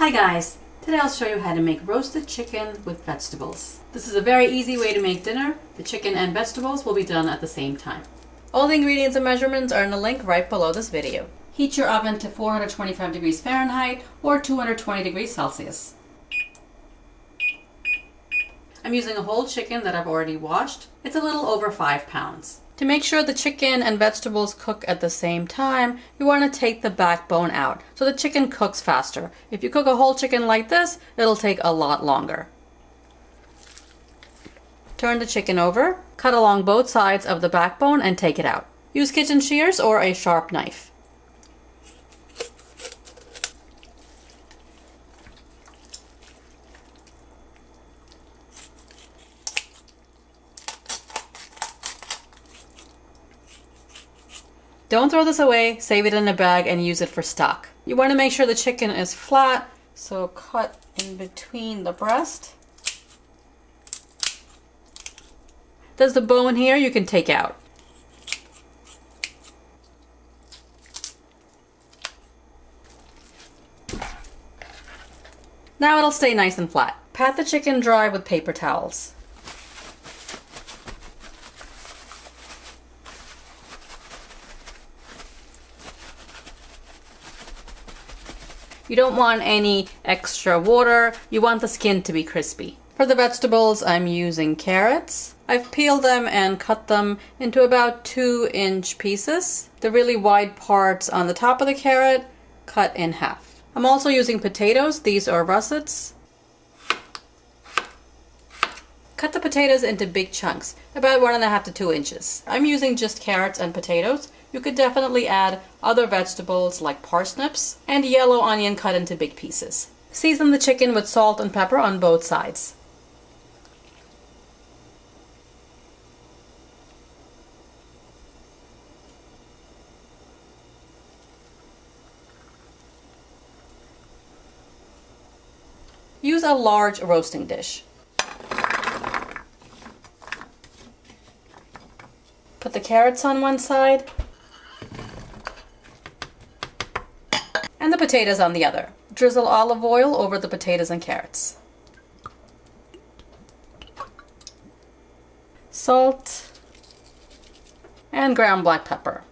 Hi guys! Today I'll show you how to make roasted chicken with vegetables. This is a very easy way to make dinner. The chicken and vegetables will be done at the same time. All the ingredients and measurements are in the link right below this video. Heat your oven to 425 degrees Fahrenheit or 220 degrees Celsius. I'm using a whole chicken that I've already washed. It's a little over 5 pounds. To make sure the chicken and vegetables cook at the same time, you want to take the backbone out so the chicken cooks faster. If you cook a whole chicken like this, it'll take a lot longer. Turn the chicken over, cut along both sides of the backbone and take it out. Use kitchen shears or a sharp knife. Don't throw this away, save it in a bag and use it for stock. You want to make sure the chicken is flat, so cut in between the breast. There's the bone here you can take out. Now it'll stay nice and flat. Pat the chicken dry with paper towels. You don't want any extra water. You want the skin to be crispy. For the vegetables, I'm using carrots. I've peeled them and cut them into about 2-inch pieces. The really wide parts on the top of the carrot, cut in half. I'm also using potatoes. These are russets. Cut the potatoes into big chunks, about 1.5 to 2 inches. I'm using just carrots and potatoes. You could definitely add other vegetables like parsnips and yellow onion cut into big pieces. Season the chicken with salt and pepper on both sides. Use a large roasting dish. Put the carrots on one side and the potatoes on the other. Drizzle olive oil over the potatoes and carrots. Salt and ground black pepper.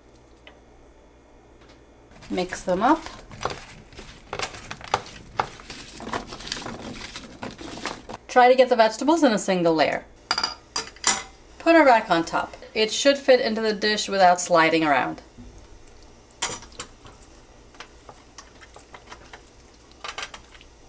Mix them up. Try to get the vegetables in a single layer. Put a rack on top. It should fit into the dish without sliding around.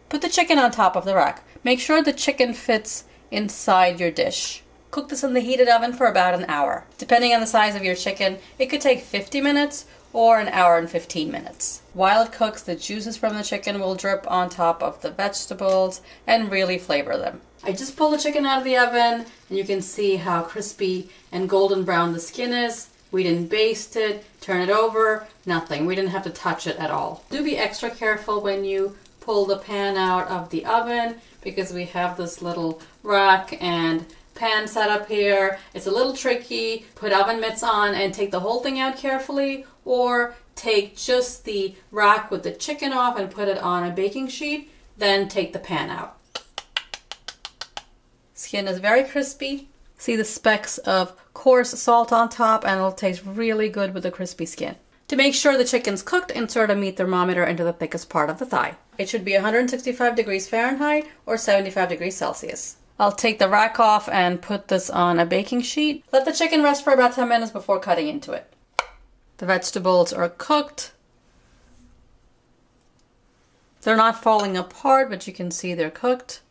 Put the chicken on top of the rack. Make sure the chicken fits inside your dish. Cook this in the heated oven for about an hour. Depending on the size of your chicken, it could take 50 minutes or an hour and 15 minutes. While it cooks, the juices from the chicken will drip on top of the vegetables and really flavor them. I just pulled the chicken out of the oven and you can see how crispy and golden brown the skin is. We didn't baste it, turn it over, nothing. We didn't have to touch it at all. Do be extra careful when you pull the pan out of the oven because we have this little rack and pan set up here. It's a little tricky. Put oven mitts on and take the whole thing out carefully, or take just the rack with the chicken off and put it on a baking sheet, then take the pan out. Skin is very crispy. See the specks of coarse salt on top and it'll taste really good with the crispy skin. To make sure the chicken's cooked, insert a meat thermometer into the thickest part of the thigh. It should be 165 degrees Fahrenheit or 75 degrees Celsius. I'll take the rack off and put this on a baking sheet. Let the chicken rest for about 10 minutes before cutting into it. The vegetables are cooked. They're not falling apart, but you can see they're cooked.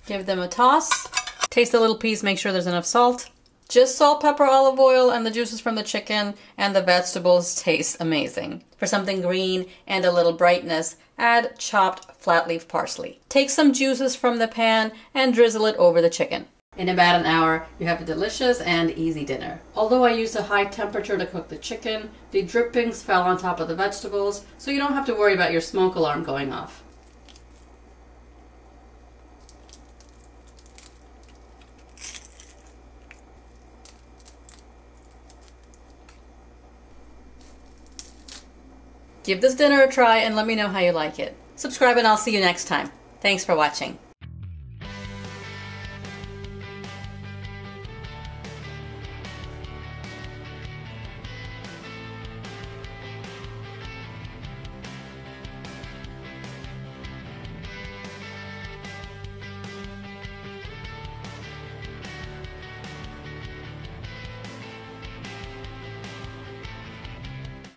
Give them a toss. Taste the little piece, make sure there's enough salt. Just salt, pepper, olive oil, and the juices from the chicken and the vegetables taste amazing. For something green and a little brightness, add chopped flat leaf parsley. Take some juices from the pan and drizzle it over the chicken. In about an hour, you have a delicious and easy dinner. Although I used a high temperature to cook the chicken, the drippings fell on top of the vegetables, so you don't have to worry about your smoke alarm going off. Give this dinner a try and let me know how you like it. Subscribe and I'll see you next time. Thanks for watching.